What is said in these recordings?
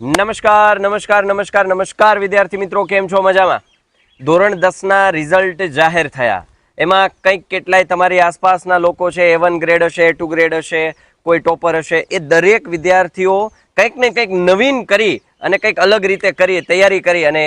નમસ્કાર નમસ્કાર નમસ્કાર નમસ્કાર વિદ્યાર્થી મિત્રો, કેમ છો? મજામાં? ધોરણ 10ના રિઝલ્ટ જાહેર થયા. એમાં કંઈક કેટલાય તમારી આસપાસના લોકો છે, A1 ગ્રેડ હશે, A2 ગ્રેડ હશે, કોઈ ટોપર હશે. એ દરેક વિદ્યાર્થીઓ કંઈક ને કંઈક નવીન કરી અને કંઈક અલગ રીતે કરી તૈયારી કરી અને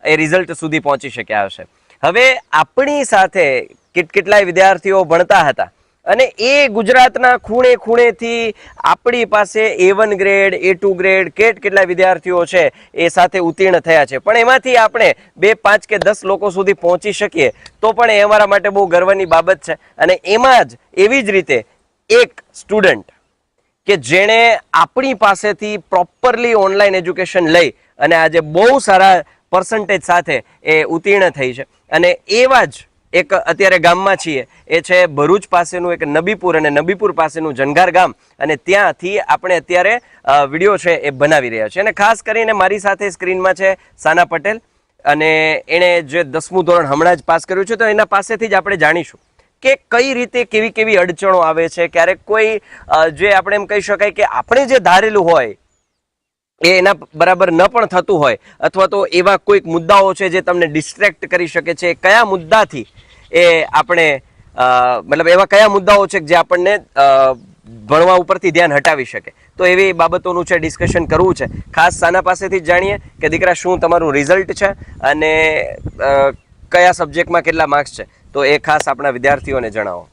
એ રિઝલ્ટ સુધી પહોંચી શક્યા હશે. હવે આપણી સાથે કેટલાય વિદ્યાર્થીઓ ભણતા હતા અને એ ગુજરાતના ખૂણે ખૂણેથી આપણી પાસે A1 ગ્રેડ, A2 ગ્રેડ કેટલા વિદ્યાર્થીઓ છે એ સાથે ઉત્તીર્ણ થયા છે. પણ એમાંથી આપણે 2, 5 કે 10 લોકો સુધી પહોંચી શકીએ તો પણ એ અમારા માટે બહુ ગર્વની બાબત છે. અને એમાં જ એવી જ રીતે એક સ્ટુડન્ટ કે જેણે આપણી પાસેથી પ્રોપરલી ઓનલાઈન એજ્યુકેશન લઈ અને આજે બહુ સારા પર્સન્ટેજ સાથે એ ઉત્તીર્ણ થઈ છે. અને એવા જ એક અત્યારે ગામમાં છીએ, એ છે ભરૂચ પાસેનું એક નબીપુર, અને નબીપુર પાસેનું જનગાર ગામ. અને ત્યાંથી આપણે અત્યારે વિડીયો છે એ બનાવી રહ્યા છે. અને ખાસ કરીને મારી સાથે સ્ક્રીનમાં છે સાના પટેલ, અને એણે જે 10મું ધોરણ હમણાં જ પાસ કર્યું છે. તો એના પાસેથી જ આપણે જાણીશું કે કઈ રીતે કેવી કેવી અડચણો આવે છે. ક્યારેક કોઈ જે આપણે એમ કહી શકાય કે આપણે જે ધારેલું હોય એ એના બરાબર ન પણ થતું હોય, અથવા તો એવા કોઈક મુદ્દાઓ છે જે તમને ડિસ્ટ્રેક્ટ કરી શકે છે. કયા મુદ્દાથી એ આપણે મતલબ એવા કયા મુદ્દાઓ છે જે આપણને ભણવા ઉપરથી ધ્યાન હટાવી શકે. તો એવી બાબતોનું છે ડિસ્કશન કરવું છે. ખાસ સાના પાસેથી જ જાણીએ કે દીકરા, શું તમારું રિઝલ્ટ છે અને કયા સબ્જેક્ટમાં કેટલા માર્ક્સ છે. તો એ ખાસ આપણા વિદ્યાર્થીઓને જણાવો.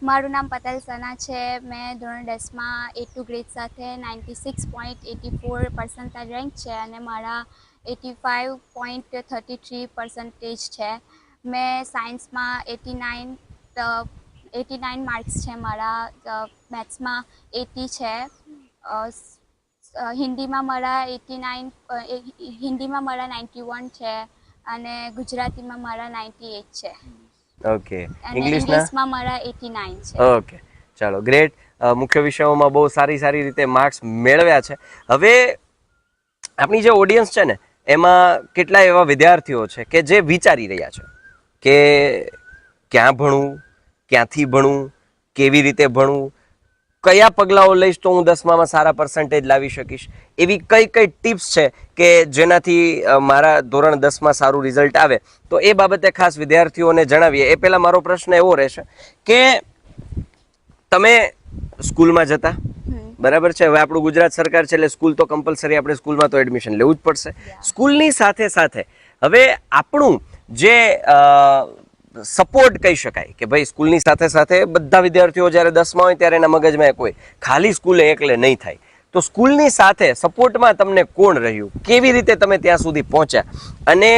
મારું નામ પટેલ સના છે. મેં ધોરણ 10માં A2 ગ્રેડ સાથે 96.84% રેન્ક છે અને મારા 85.33% છે. મેં સાયન્સમાં 89 માર્ક્સ છે મારા, મેથ્સમાં 80 છે, હિન્દીમાં મારા 91 છે અને ગુજરાતીમાં મારા 98 છે. ઓકે. અને ઇંગ્લિશમાં મારા 89 છે. ઓકે, ચાલો, ગ્રેટ. મુખ્ય વિષયોમાં બહુ સારી રીતે માર્ક્સ મેળવ્યા છે. હવે આપણી જે ઓડિયન્સ છે ને, એમાં કેટલાય એવા વિદ્યાર્થીઓ છે કે જે વિચારી રહ્યા છે કે ક્યાં ભણવું, ક્યાંથી ભણવું, કેવી રીતે ભણવું, કયા પગલાઓ લઈશ તો હું 10મામાં સારા પર્સન્ટેજ લાવી શકીશ. એવી કઈ ટિપ્સ છે કે જેનાથી મારા ધોરણ 10માં સારું રિઝલ્ટ આવે. તો એ બાબતે ખાસ વિદ્યાર્થીઓને જણાવીએ. એ પહેલા મારો પ્રશ્ન એવો રહેશે કે તમે સ્કૂલમાં જતા, બરાબર છે? હવે આપણું ગુજરાત સરકાર છે એટલે સ્કૂલ તો કમ્પલસરી, આપણે સ્કૂલમાં તો એડમિશન લેવું જ પડશે. સ્કૂલની સાથે સાથે હવે આપણું જે સપોર્ટ કહી શકાય કે ભાઈ, સ્કૂલની સાથે સાથે બધા વિદ્યાર્થીઓ જ્યારે 10માં હોય ત્યારે એના મગજમાં એક હોય, ખાલી સ્કૂલે એકલે નહીં થાય. તો સ્કૂલની સાથે સપોર્ટમાં તમને કોણ રહ્યું, કેવી રીતે તમે ત્યાં સુધી પહોંચ્યા? અને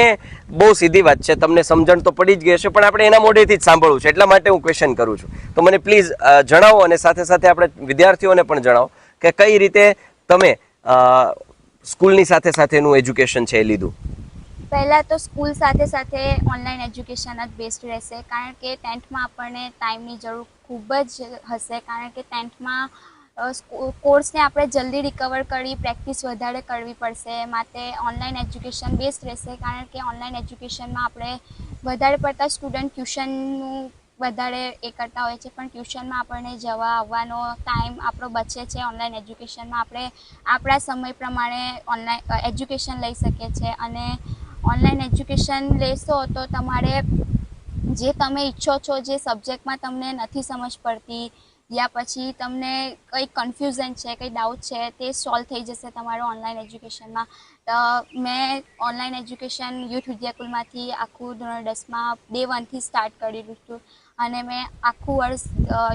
બહુ સીધી વાત છે, તમને સમજણ તો પડી જ ગઈ હશે, પણ આપણે એના મોઢેથી જ સાંભળવું છે, એટલા માટે હું ક્વેશ્ચન કરું છું. તો મને પ્લીઝ જણાવો, અને સાથે સાથે આપણે વિદ્યાર્થીઓને પણ જણાવો કે કઈ રીતે તમે સ્કૂલની સાથે સાથેનું એજ્યુકેશન છે એ લીધું. પહેલાં તો સ્કૂલ સાથે સાથે ઓનલાઈન એજ્યુકેશન જ બેસ્ટ રહેશે, કારણ કે 10થમાં આપણને ટાઈમની જરૂર ખૂબ જ હશે. કારણ કે 10થમાં કોર્સને આપણે જલ્દી રિકવર કરી પ્રેક્ટિસ વધારે કરવી પડશે. માટે ઓનલાઈન એજ્યુકેશન બેસ્ટ રહેશે, કારણ કે ઓનલાઈન એજ્યુકેશનમાં આપણે વધારે પડતા સ્ટુડન્ટ ટ્યુશનનું વધારે એ કરતા હોય છે, પણ ટ્યુશનમાં આપણને જવા આવવાનો ટાઈમ આપણો બચે છે. ઓનલાઈન એજ્યુકેશનમાં આપણે આપણા સમય પ્રમાણે ઓનલાઈન એજ્યુકેશન લઈ શકીએ છીએ. અને ઓનલાઈન એજ્યુકેશન લેશો તો તમારે જે તમે ઈચ્છો છો, જે સબ્જેક્ટમાં તમને નથી સમજ પડતી, યા પછી તમને કંઈ કન્ફ્યુઝન છે, કંઈ ડાઉટ છે, તે સોલ્વ થઈ જશે તમારું ઓનલાઈન એજ્યુકેશનમાં. તો મેં ઓનલાઈન એજ્યુકેશન યુથ વિદ્યાકુલમાંથી આખું ધોરણ 10માં Day 1થી સ્ટાર્ટ કરેલું હતું. અને મેં આખું વર્ષ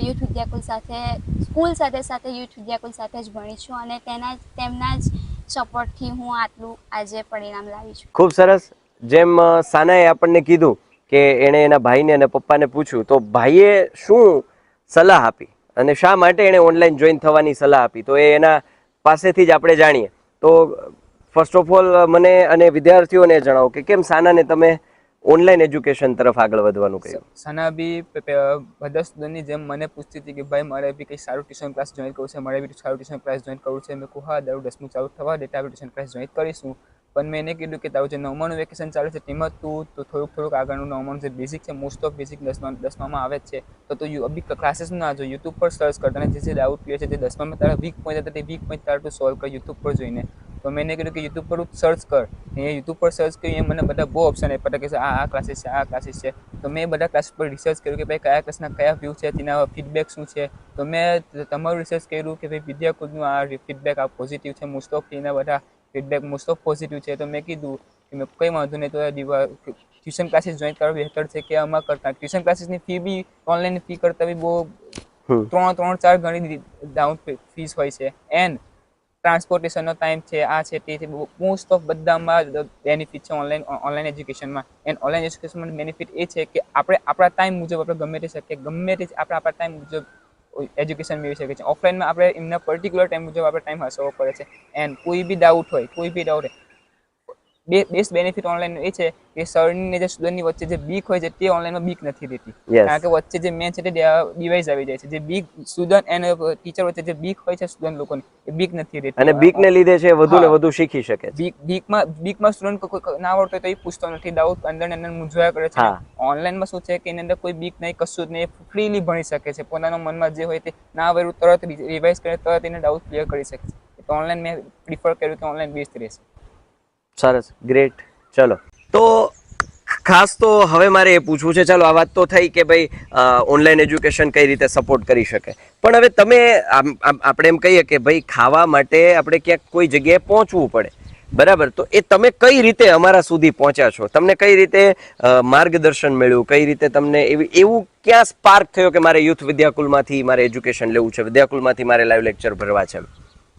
યુથ વિદ્યાકુલ સાથે, સ્કૂલ સાથે સાથે યુથ વિદ્યાકુલ સાથે જ ભણી છું, અને તેમના જ સપોર્ટથી હું આટલું આજે પરિણામ લાવી છું. ખૂબ સરસ. જેમ સાનાએ આપણને કીધું કે એણે એના ભાઈને અને પપ્પાને પૂછ્યું, તો ભાઈએ શું સલાહ આપી અને શા માટે એણે ઓનલાઈન જોઈન થવાની સલાહ આપી, તો એ એના પાસેથી જ આપણે જાણીએ. તો ફર્સ્ટ ઓફ ઓલ મને અને વિદ્યાર્થીઓને જણાવો કે કેમ સાનાને તમે ઓનલાઈન એજ્યુકેશન તરફ આગળ વધવાનું કહ્યું. સના બી બધા સ્ટુડન્ટની જેમ મને પૂછતી હતી કે ભાઈ, મારે બી કંઈ સારું ટ્યુશન ક્લાસ જોઈન કરવું છે, મારે બી સારું ટ્યુશન ક્લાસ જોઈન કરવું છે. મેં કહું હા, તારું 10મું ચાલુ થવા દે, આપણે ટ્યુશન ક્લાસ જોઈન કરીશું. પણ મેં એને કીધું કે તારું જે 9માનું વેકેશન ચાલે છે તેમાં તું થોડુંક આગળનું 9માનું જે બેઝિક છે, મોસ્ટ ઓફ બેઝિક 10મામાં આવે જ છે, તો તું અભી ક્લાસીસ ના જો, યુટ્યુબ પર સર્ચ કર. તને જે ડાઉટ ક્લિયર છે, જે 10મામાં તારા વીક પોઈન્ટ હતા તે વીક પોઈન્ટ તારા તું સોલ્વ કર યુટ્યુબ પર જોઈને. તો મેં એને કીધું કે યુટ્યુબ પર સર્ચ કર. એ યુટ્યુબ પર સર્ચ કર્યું એ મને બધા બહુ ઓપ્શન આપ્યા કે આ ક્લાસીસ છે, આ ક્લાસીસ છે. તો મેં બધા ક્લાસીસ પર રિસર્ચ કર્યું કે ભાઈ કયા ક્લાસના કયા વ્યૂ છે, તેના ફીડબેક શું છે. તો મેં તમારું રિસર્ચ કર્યું કે ભાઈ વિદ્યાકુલનું આ ફીડબેક આ પોઝિટિવ છે, મોસ્ટ ઓફ એના બધા ફીડબેક મોસ્ટ ઓફ પોઝિટિવ છે. તો મેં કીધું કે મેં કંઈ વાંધો નહીં, તો ટ્યુશન ક્લાસીસ જોઈન કરવા બહેતર છે કે આમાં કરતા. ટ્યુશન ક્લાસીસની ફી બી ઓનલાઈન ફી કરતાં બી બહુ 3-4 ગણી ડાઉન ફીસ હોય છે. એન્ડ ટ્રાન્સપોર્ટેશનનો ટાઈમ છે, આ છે, તે છે, મોસ્ટ ઓફ બધામાં બેનિફિટ છે ઓનલાઈન એજ્યુકેશનમાં. એન્ડ ઓનલાઈન એજ્યુકેશનમાં બેનિફિટ એ છે કે આપણે આપણા ટાઈમ મુજબ આપણે ગમે તે શકીએ, ગમે તે આપણે આપણા ટાઈમ મુજબ એજ્યુકેશન મેળવી શકીએ છીએ. ઓફલાઈનમાં આપણે એમના પર્ટિક્યુલર ટાઈમ મુજબ આપણે ટાઈમ હસાવવો પડે છે. એન્ડ કોઈ બી ડાઉટ હોય બેસ્ટ બેનિફિટ ઓનલાઈન એ છે કે સરની જે સ્ટુડન્ટની વચ્ચે જે બીક હોય છે તે ઓનલાઈનમાં બીક નથી રહેતી. કારણ કે વચ્ચે જે મેન છે તે ડિવાઇસ આવી જાય છે. જે બીક સ્ટુડન્ટ એન્ડ ટીચર વચ્ચે જે બીક હોય છે સ્ટુડન્ટ લોકોની, એ બીક નથી રહેતી. અને બીકને લીધે છે વધુ ને વધુ શીખી શકે છે. બીકમાં સ્ટુડન્ટ કોઈ ના આવડતો હોય તો એ પૂછતો નથી, ડાઉટ અંદર મૂંઝવયા કરે છે. ઓનલાઈનમાં શું છે કે એની અંદર કોઈ બીક નહીં, કશું જ નહીં, ફ્રીલી ભણી શકે છે. પોતાના મનમાં જે હોય તે ના આવડ્યું તરત રિવાઇઝ કરે, તરત એને ડાઉટ ક્લિયર કરી શકે છે. તો ઓનલાઈન મેં પ્રિફર કર્યું કે ઓનલાઈન બેસ્ટ રહેશે. સરસ, ગ્રેટ. ચલો, તો ખાસ તો હવે મારે એ પૂછવું છે, ચાલો આ વાત તો થઈ કે ભાઈ ઓનલાઈન એજ્યુકેશન કઈ રીતે સપોર્ટ કરી શકે, પણ હવે તમે આપણે એમ કહીએ કે ભાઈ ખાવા માટે આપણે ક્યાંક કોઈ જગ્યાએ પહોંચવું પડે, બરાબર, તો એ તમે કઈ રીતે અમારા સુધી પહોંચ્યા છો? તમને કઈ રીતે માર્ગદર્શન મળ્યું? કઈ રીતે તમને એવું ક્યાં સ્પાર્ક થયો કે મારે યુથ વિદ્યાકુલમાંથી મારે એજ્યુકેશન લેવું છે, વિદ્યાકુલમાંથી મારે લાઈવ લેક્ચર ભરવા છે?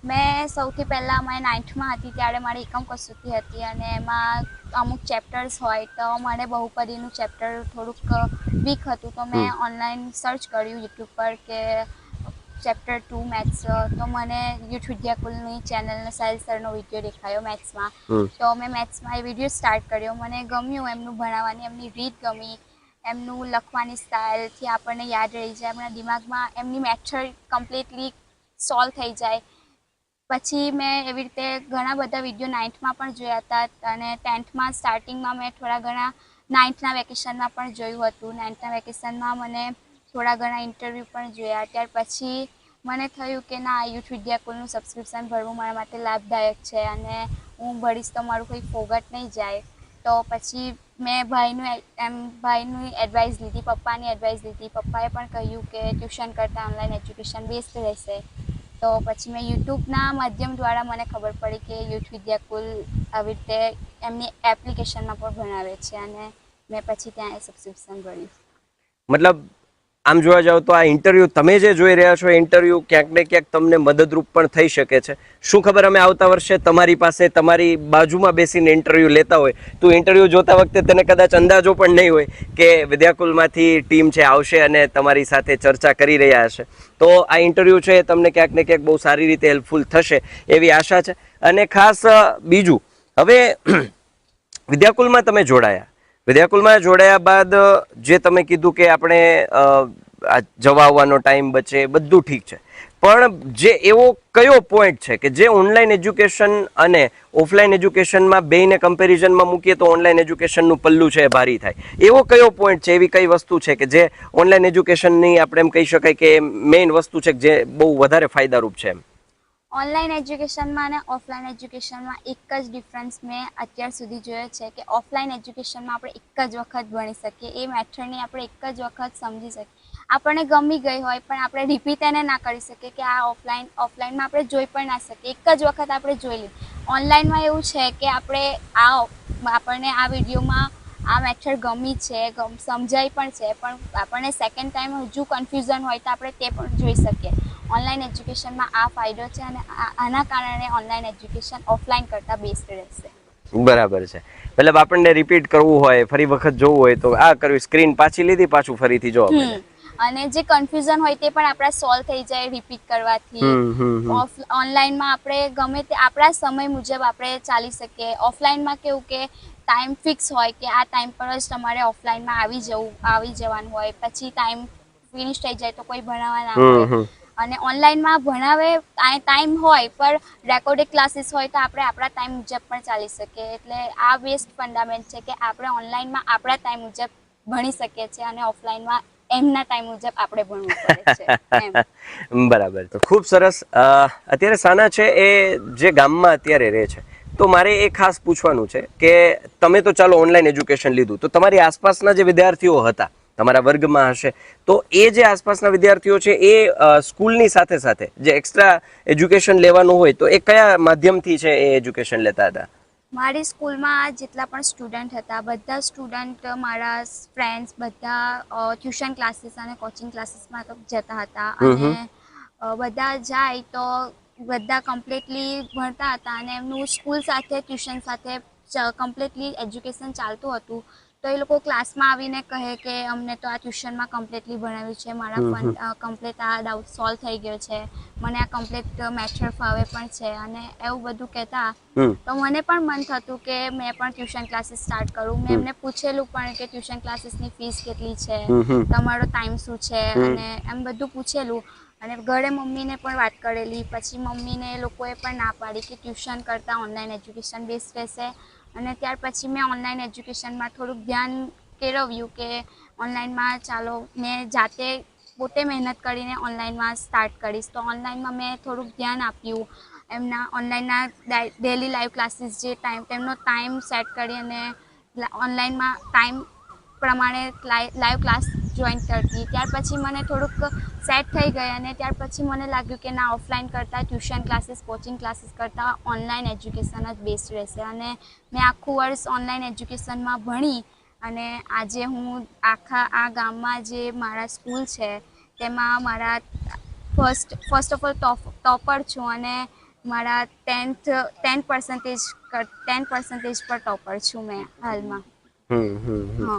મેં સૌથી પહેલાં મેં 9thમાં હતી ત્યારે મારી એકમ કસોટી હતી અને એમાં અમુક ચેપ્ટર્સ હોય તો મને બહુપદીનું ચેપ્ટર થોડુંક વીક હતું. તો મેં ઓનલાઈન સર્ચ કર્યું યુટ્યુબ પર કે ચેપ્ટર 2 મેથ્સ. તો મને યુથ વિદ્યાકુલની ચેનલનો સાહિલ સરનો વિડીયો દેખાયો મેથ્સમાં. તો મેં મેથ્સમાં એ વિડીયો સ્ટાર્ટ કર્યો. મને ગમ્યું એમનું ભણાવવાની, એમની રીત ગમી, એમનું લખવાની સ્ટાઇલથી આપણને યાદ રહી જાય, આપણા દિમાગમાં એમની મેથડ કમ્પ્લીટલી સોલ્વ થઈ જાય. પછી મેં એવી રીતે ઘણા બધા વિડીયો 9thમાં પણ જોયા હતા અને 10thમાં સ્ટાર્ટિંગમાં મેં થોડા ઘણા 9thના વેકેશનમાં પણ જોયું હતું. 9thના વેકેશનમાં મને થોડા ઘણા ઇન્ટરવ્યૂ પણ જોયા. ત્યાર પછી મને થયું કે ના, યુથ વિદ્યાકુલનું સબસ્ક્રિપ્શન ભરવું મારા માટે લાભદાયક છે અને હું ભરીશ તો મારું કોઈ ફોગટ નહીં જાય. તો પછી મેં ભાઈની એડવાઇસ લીધી, પપ્પાની એડવાઇસ લીધી. પપ્પાએ પણ કહ્યું કે ટ્યુશન કરતાં ઓનલાઈન એજ્યુકેશન બેસ્ટ રહેશે. તો પછી મેં યુટ્યુબના માધ્યમ દ્વારા મને ખબર પડી કે યુથ વિદ્યાકુલ આવી રીતે એમની એપ્લિકેશનમાં પણ ભણાવે છે અને મેં પછી ત્યાં સબસ્ક્રિપ્શન ભર્યું. મતલબ આમ જોવા જાવ તો આ ઇન્ટરવ્યૂ તમે જે જોઈ રહ્યા છો, ઇન્ટરવ્યૂ ક્યાંક ને ક્યાંક તમને મદદરૂપ પણ થઈ શકે છે. શું ખબર અમે આવતા વર્ષે તમારી પાસે તમારી બાજુમાં બેસીને ઇન્ટરવ્યૂ લેતા હોય તો ઇન્ટરવ્યૂ જોતા વખતે તેને કદાચ અંદાજો પણ નહીં હોય કે વિદ્યાકુલમાંથી ટીમ છે આવશે અને તમારી સાથે ચર્ચા કરી રહ્યા હશે. તો આ ઇન્ટરવ્યૂ છે એ તમને ક્યાંક ને ક્યાંક બહુ સારી રીતે હેલ્પફુલ થશે એવી આશા છે. અને ખાસ બીજું, હવે વિદ્યાકુલમાં તમે જોડાયા, વિદ્યાકુલમાં જોડાયા બાદ જે તમે કીધું કે આપણે જવા આવવાનો ટાઈમ બચે, બધું ઠીક છે, પણ જે એવો કયો પોઈન્ટ છે કે જે ઓનલાઈન એજ્યુકેશન અને ઓફલાઈન એજ્યુકેશનમાં બેયને કમ્પેરિઝનમાં મૂકીએ તો ઓનલાઈન એજ્યુકેશનનું પલ્લું છે એ ભારી થાય? એવો કયો પોઈન્ટ છે, એવી કઈ વસ્તુ છે કે જે ઓનલાઈન એજ્યુકેશનની આપણે એમ કહી શકાય કે મેઇન વસ્તુ છે જે બહુ વધારે ફાયદારૂપ છે? ઓનલાઈન એજ્યુકેશનમાં અને ઓફલાઈન એજ્યુકેશનમાં એક જ ડિફરન્સ મેં અત્યાર સુધી જોયો છે કે ઓફલાઈન એજ્યુકેશનમાં આપણે એક જ વખત ભણી શકીએ, એ મેથડને આપણે એક જ વખત સમજી શકીએ. આપણને ગમી ગઈ હોય પણ આપણે રિપીટ એને ના કરી શકીએ કે આ ઓફલાઈનમાં આપણે જોઈ પણ ના શકીએ, એક જ વખત આપણે જોઈ લઈએ. ઓનલાઈનમાં એવું છે કે આપણને આ વિડીયોમાં આ મેથડ ગમી છે, સમજાય પણ છે, પણ આપણને સેકન્ડ ટાઈમ હજુ કન્ફ્યુઝન હોય તો આપણે તે પણ જોઈ શકીએ. ઓનલાઈન એજ્યુકેશનમાં આ ફાયદો છે અને આના કારણે ઓનલાઈન એજ્યુકેશન ઓફલાઈન કરતાં બેસ્ટ રહેશે. બરાબર છે. મતલબ આપણને રિપીટ કરવું હોય, ફરી વખત જોવું હોય તો આ કરવી, સ્ક્રીન પાછી લીધી, પાછું ફરીથી જોવા મળે. અને જે કન્ફ્યુઝન હોય તે પણ આપણા સોલ્વ થઈ જાય રિપીટ કરવાથી. ઓનલાઈનમાં આપણે ગમે તે આપણા સમય મુજબ આપણે ચાલી શકીએ. ઓફલાઈનમાં કેવું કે ટાઈમ ફિક્સ હોય કે આ ટાઈમ પર જ તમારે ઓફલાઈનમાં આવી જવાનું હોય, પછી ટાઈમ ફિનિશ થઈ જાય તો કોઈ ભણાવવા ના હોય. અને ઓનલાઈનમાં ભણાવે ટાઈમ હોય પણ રેકોર્ડેડ ક્લાસીસ હોય તો આપણે આપણા ટાઈમ મુજબ પણ ચાલી શકીએ. એટલે આ બેસ્ટ ફંડામેન્ટ છે કે આપણે ઓનલાઈનમાં આપણા ટાઈમ મુજબ ભણી શકીએ છીએ અને ઓફલાઈનમાં એમના ટાઈમ મુજબ આપણે ભણવું પડે છે એમ. બરાબર, તો ખૂબ સરસ. અત્યારે સાના છે એ જે ગામમાં અત્યારે રહે છે, તો મારે એ ખાસ પૂછવાનું છે કે તમે તો ચાલો ઓનલાઈન એજ્યુકેશન લીધું, તો તમારી આસપાસના જે વિદ્યાર્થીઓ હતા તમારા વર્ગમાં હશે, તો એ જે આસપાસના વિદ્યાર્થીઓ છે એ સ્કૂલની સાથે સાથે જે એક્સ્ટ્રા એજ્યુકેશન લેવાનું હોય તો એ કયા માધ્યમથી છે એ એજ્યુકેશન લેતા હતા? મારી સ્કૂલમાં જેટલા પણ સ્ટુડન્ટ હતા બધા સ્ટુડન્ટ મારા ફ્રેન્ડ્સ બધા ટ્યુશન ક્લાસીસ અને કોચિંગ ક્લાસીસમાં તો જતા હતા અને બધા જાય તો બધા કમ્પ્લીટલી ભણતા હતા અને એમનું સ્કૂલ સાથે ટ્યુશન સાથે કમ્પ્લીટલી એજ્યુકેશન ચાલતું હતું. તો એ લોકો ક્લાસમાં આવીને કહે કે અમને તો આ ટ્યુશનમાં કમ્પ્લીટલી ભણાવ્યું છે, મારા ફન કમ્પ્લીટ આ ડાઉટ સોલ્વ થઈ ગયો છે, મને આ કમ્પ્લીટ મેથડ ફાવે પણ છે અને એવું બધું કહેતા. તો મને પણ મન થતું કે મેં પણ ટ્યુશન ક્લાસીસ સ્ટાર્ટ કરું. મેં એમને પૂછેલું પણ કે ટ્યુશન ક્લાસીસની ફીસ કેટલી છે, તમારો ટાઈમ શું છે અને એમ બધું પૂછેલું. અને ઘરે મમ્મીને પણ વાત કરેલી, પછી મમ્મીને એ લોકોએ પણ ના પાડી કે ટ્યુશન કરતાં ઓનલાઈન એજ્યુકેશન બેસ્ટ રહેશે. અને ત્યાર પછી મેં ઓનલાઈન એજ્યુકેશનમાં થોડુંક ધ્યાન કેળવ્યું કે ઓનલાઈનમાં ચાલો મેં જાતે પોતે મહેનત કરીને ઓનલાઈનમાં સ્ટાર્ટ કરીશ. તો ઓનલાઈનમાં મેં થોડુંક ધ્યાન આપ્યું. એમના ઓનલાઈનના ડેલી લાઈવ ક્લાસીસ જે તેમનો ટાઈમ સેટ કરી અને ઓનલાઈનમાં ટાઈમ પ્રમાણે લાઈવ ક્લાસ જોઈન કરતી. ત્યાર પછી મને થોડુંક સેટ થઈ ગઈ અને ત્યાર પછી મને લાગ્યું કે ના, ઓફલાઈન કરતાં ટ્યુશન ક્લાસીસ કોચિંગ ક્લાસીસ કરતાં ઓનલાઈન એજ્યુકેશન જ બેસ્ટ રહેશે. અને મેં આખું વર્ષ ઓનલાઈન એજ્યુકેશનમાં ભણી અને આજે હું આ ગામમાં જે મારા સ્કૂલ છે તેમાં મારા ફર્સ્ટ ઓફ ઓલ ટોપર છું અને મારા 10% પર ટોપર છું મેં હાલમાં.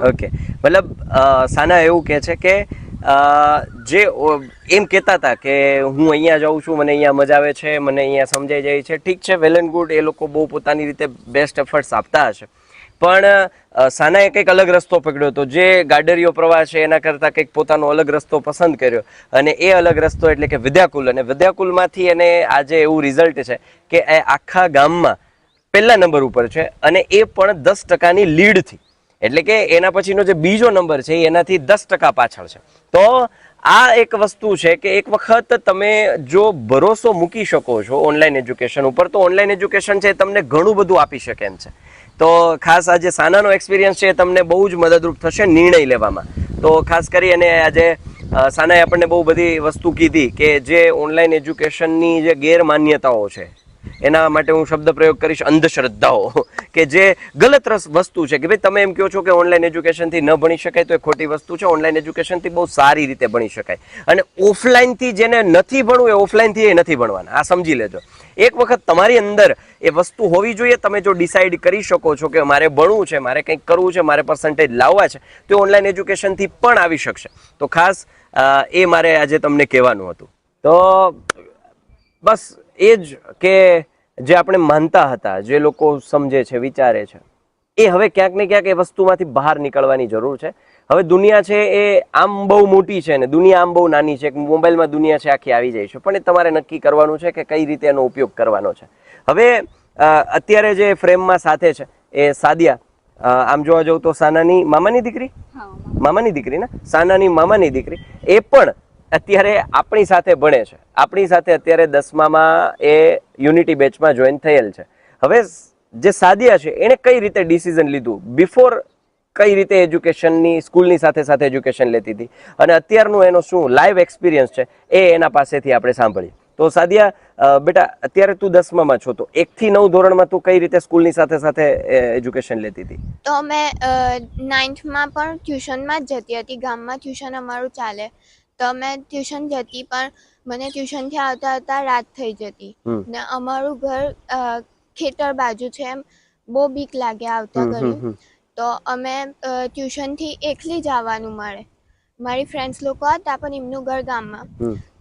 ઓકે, મતલબ સાના એવું કહે છે કે જે એમ કહેતા હતા કે હું અહીંયા જાઉં છું, મને અહીંયા મજા આવે છે, મને અહીંયા સમજાઈ જાય છે, ઠીક છે, વેલ એન્ડ ગુડ, એ લોકો બહુ પોતાની રીતે બેસ્ટ એફર્ટ્સ આપતા હશે. પણ સાનાએ કંઈક અલગ રસ્તો પકડ્યો હતો, જે ગાડરીયો પ્રવાહ છે એના કરતાં કંઈક પોતાનો અલગ રસ્તો પસંદ કર્યો અને એ અલગ રસ્તો એટલે કે વિદ્યાકુલ. અને વિદ્યાકુલમાંથી એને આજે એવું રિઝલ્ટ છે કે એ આખા ગામમાં પહેલા નંબર ઉપર છે અને એ પણ 10%ની લીડથી. એટલે કે એના પછીનો જે બીજો નંબર છે એનાથી 10% પાછળ છે. તો આ એક વસ્તુ છે કે એક વખત તમે જો ભરોસો મૂકી શકો છો ઓનલાઈન એજ્યુકેશન ઉપર, તો ઓનલાઈન એજ્યુકેશન છે તમને ઘણું બધું આપી શકે એમ છે. તો ખાસ આજે સાનાનો એક્સપિરિયન્સ છે એ તમને બહુ જ મદદરૂપ થશે નિર્ણય લેવામાં. તો ખાસ કરી અને આજે સાનાએ આપણને બહુ બધી વસ્તુ કીધી કે જે ઓનલાઈન એજ્યુકેશનની જે ગેરમાન્યતાઓ છે એના માટે હું શબ્દ પ્રયોગ કરીશ અંધશ્રદ્ધાઓ, કે જે ગલત વસ્તુ છે કે ભાઈ તમે એમ કહો છો કે ઓનલાઈન એજ્યુકેશનથી ન ભણી શકાય, તો એ ખોટી વસ્તુ છે. ઓનલાઈન એજ્યુકેશનથી બહુ સારી રીતે ભણી શકાય અને ઓફલાઈનથી જેને નથી ભણવું એ ઓફલાઈનથી એ નથી ભણવાના, આ સમજી લેજો. એક વખત તમારી અંદર એ વસ્તુ હોવી જોઈએ. તમે જો ડિસાઈડ કરી શકો છો કે મારે ભણવું છે, મારે કંઈક કરવું છે, મારે પર્સન્ટેજ લાવવા છે, તો ઓનલાઈન એજ્યુકેશનથી પણ આવી શકશે. તો ખાસ એ મારે આજે તમને કહેવાનું હતું. તો બસ એ જ કે જે આપણે માનતા હતા, જે લોકો સમજે છે, વિચારે છે, એ હવે ક્યાંક ને ક્યાંક એ વસ્તુમાંથી બહાર નીકળવાની જરૂર છે. હવે દુનિયા છે એ આમ બહુ મોટી છે ને દુનિયા આમ બહુ નાની છે. મોબાઈલમાં દુનિયા છે આખી આવી જાય છે, પણ એ તમારે નક્કી કરવાનું છે કે કઈ રીતે એનો ઉપયોગ કરવાનો છે. હવે અત્યારે જે ફ્રેમમાં સાથે છે એ સાદિયા, આમ જોવા જવું તો સાનાની મામાની દીકરી, મામાની દીકરી ને સાનાની મામાની દીકરી, એ પણ અત્યારે આપણી સાથે ભણે છે. આપણી સાથે અત્યારે 10મામાં એ યુનિટી બેચમાં જોઈન થયેલ છે. હવે જે સાદિયા છે એણે કઈ રીતે ડિસિઝન લીધું, બિફોર કઈ રીતે એજ્યુકેશનની સ્કૂલની સાથે સાથે એજ્યુકેશન લેતી હતી અને અત્યારનું એનો શું લાઈવ એક્સપિરિયન્સ છે એ એના પાસેથી આપણે સાંભળીએ. તો સાદિયા બેટા, અત્યારે તું 10મામાં છો, તો 1 થી 9 ધોરણમાં તું કઈ રીતે સ્કૂલની સાથે સાથે એજ્યુકેશન લેતી હતી? તો મેં 9થમાં પણ ટ્યુશનમાં જ જતી હતી. ગામમાં ટ્યુશન અમારું ચાલે, તો મેં ટ્યુશન જતી, પણ મને ટ્યુશનથી આવતા આવતા રાત થઈ જતી ને અમારું ઘર ખેતર બાજુ છે, એમ બહુ બીક લાગે આવતા ઘરે. તો અમે ટ્યુશનથી એકલી જ આવવાનું મળે. મારી ફ્રેન્ડ્સ લોકો હતા પણ એમનું ઘર ગામમાં,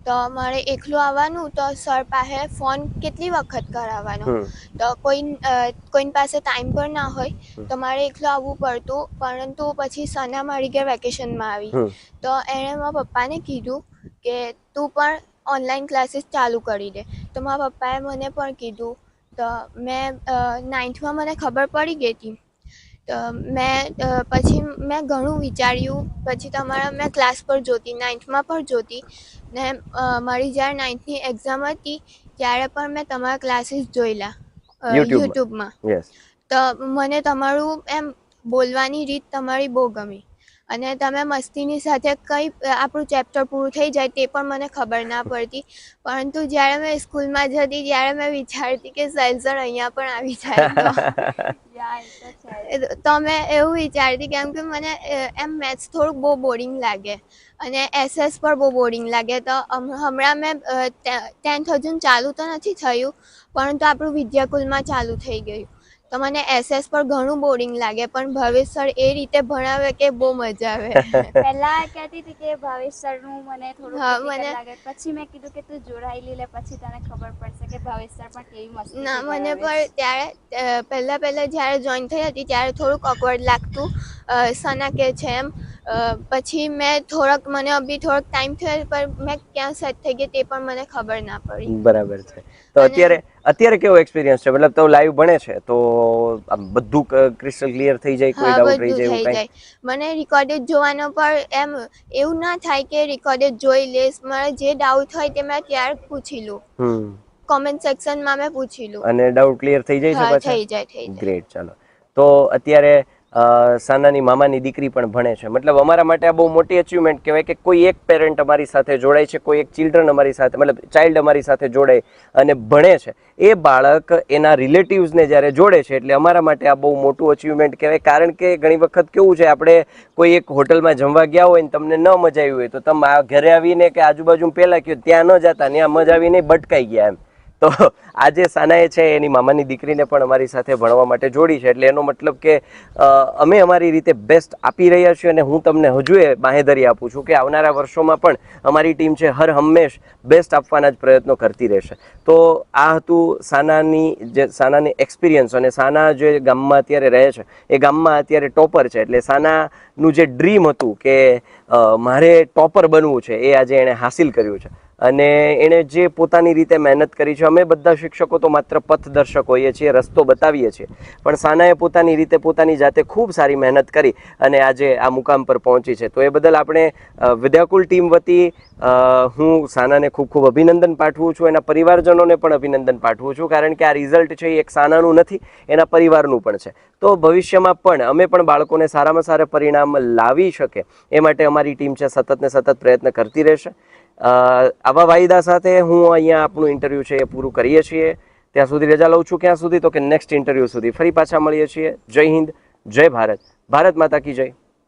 તો મારે એકલું આવવાનું. તો સર પાસે ફોન કેટલી વખત કરાવવાનો, તો કોઈની પાસે ટાઈમ પણ ના હોય, તો મારે એકલું આવવું પડતું. પરંતુ પછી સના મારી ઘેર વેકેશનમાં આવી, તો એણે મારા પપ્પાને કીધું કે તું પણ ઓનલાઈન ક્લાસીસ ચાલુ કરી દે. તો મારા પપ્પાએ મને પણ કીધું. તો મેં 9થમાં મને ખબર પડી ગઈ હતી તો પછી મેં ઘણું વિચાર્યું, પછી મેં ક્લાસ પર જોતી, 9th પણ જોતી ને મારી જ્યારે 9thની એક્ઝામ હતી ત્યારે પણ મેં તમારા ક્લાસીસ જોયેલા યુટ્યુબમાં. યસ. તો મને તમારું એમ બોલવાની રીત તમારી બહુ ગમી અને તમે મસ્તીની સાથે કંઈ આપણું ચેપ્ટર પૂરું થઈ જાય તે પણ મને ખબર ના પડતી, પરંતુ જ્યારે મેં સ્કૂલમાં જતી ત્યારે મેં વિચારતી કે સાહેબ સર અહીંયા પણ આવી જાય તો મેં એવું વિચારતી, કેમ કે મને એમ મેથ્સ થોડુંક બહુ બોરિંગ લાગે અને SS પણ બહુ બોરિંગ લાગે. તો હમણાં મેં 10th હજુ ચાલુ તો નથી થયું, પરંતુ આપણું વિદ્યાકુલમાં ચાલુ થઈ ગયું. તો મને SS પર ઘણું બોરિંગ લાગે, પણ ભાવેશ સર એ રીતે ભણાવે કે બહુ મજા આવે. પહેલા કહેતી હતી કે ભાવેશ સરનું મને થોડું difficult લાગે, પછી મેં કીધું કે તું જોડાઈ લે, પછી તને ખબર પડશે કે ભાવેશ સર પણ કેવી મસ્તી ના, મને પણ ત્યારે પહેલાં જ્યારે જોઈન થઈ હતી ત્યારે થોડુંક ઓકવર્ડ લાગતું, સના કે છે એમ. પછી મેં મને થોડોક ટાઈમ થયો, પણ મેં ક્યાં સેટ થઈ ગઈ તે પણ મને ખબર ના પડી. બરાબર છે. તો અત્યારે કેવો એક્સપિરિયન્સ છે? મતલબ તો લાઈવ ભણે છે તો બધું ક્રિસ્ટલ ક્લિયર થઈ જાય, કોઈ ડાઉટ રહી જાય એવું કંઈ? મને રેકોર્ડેડ જોવાનો પણ એમ એવું ના થાય કે રેકોર્ડેડ જોઈ લઈશ, મારે જે ડાઉટ હોય તે મેં ત્યારે પૂછી લઉં, કોમેન્ટ સેક્શનમાં મેં પૂછી લઉં અને ડાઉટ ક્લિયર થઈ જાય છે પાછા? થઈ જાય. ગ્રેટ. ચાલો, તો અત્યારે સાનાની મામાની દીકરી પણ ભણે છે. મતલબ અમારા માટે આ બહુ મોટી અચીવમેન્ટ કહેવાય કે કોઈ એક પેરેન્ટ અમારી સાથે જોડાય છે, કોઈ એક ચિલ્ડ્રન અમારી સાથે, મતલબ ચાઇલ્ડ અમારી સાથે જોડાય અને ભણે છે. એ બાળક એના રિલેટિવ્સને જ્યારે જોડે છે એટલે અમારા માટે આ બહુ મોટું અચીવમેન્ટ કહેવાય. કારણ કે ઘણી વખત કેવું છે, આપણે કોઈ એક હોટલમાં જમવા ગયા હોય ને તમને ન મજા આવી હોય તો તમે ઘરે આવીને કે આજુબાજુ પહેલાં કહો ત્યાં ન જતા, ત્યાં મજા આવીને ભટકાઈ ગયા એમ. તો આજે સાનાએ છે એની મામાની દીકરીને પણ અમારી સાથે ભણવા માટે જોડી છે, એટલે એનો મતલબ કે અમે અમારી રીતે બેસ્ટ આપી રહ્યા છીએ અને હું તમને હજુ એ બાંહેધરી આપું છું કે આવનારા વર્ષોમાં પણ અમારી ટીમ છે હર હંમેશ બેસ્ટ આપવાના જ પ્રયત્નો કરતી રહેશે. તો આ હતું સાનાની એક્સપિરિયન્સ, અને સાના જે ગામમાં અત્યારે રહે છે એ ગામમાં અત્યારે ટોપર છે, એટલે સાનાનું જે ડ્રીમ હતું કે મારે ટોપર બનવું છે એ આજે એણે હાસિલ કર્યું છે. અને એણે જે પોતાની રીતે મહેનત કરી છે, અમે બધા શિક્ષકો તો માત્ર પથદર્શક હોઈએ છીએ, રસ્તો બતાવીએ છીએ, પણ સાનાએ પોતાની રીતે પોતાની જાતે ખૂબ સારી મહેનત કરી અને આજે આ મુકામ પર પહોંચી છે. તો એ બદલ આપણે વિદ્યાકુલ ટીમ વતી હું સાનાને ખૂબ ખૂબ અભિનંદન પાઠવું છું, એના પરિવારજનોને પણ અભિનંદન પાઠવું છું, કારણ કે આ રિઝલ્ટ છે એ એક સાનાનું નથી, એના પરિવારનું પણ છે. તો ભવિષ્યમાં પણ અમે પણ બાળકોને સારામાં સારા પરિણામ લાવી શકે એ માટે અમારી ટીમ છે સતત ને સતત પ્રયત્ન કરતી રહેશે. આવા વાયદા સાથે હું અહીંયા આપણું ઇન્ટરવ્યૂ છે એ પૂરું કરીએ છીએ. ત્યાં સુધી રજા લઉં છું. ક્યાં સુધી? તો કે નેક્સ્ટ ઇન્ટરવ્યૂ સુધી. ફરી પાછા મળીએ છીએ. જય હિન્દ, જય ભારત, ભારત માતા કી જય.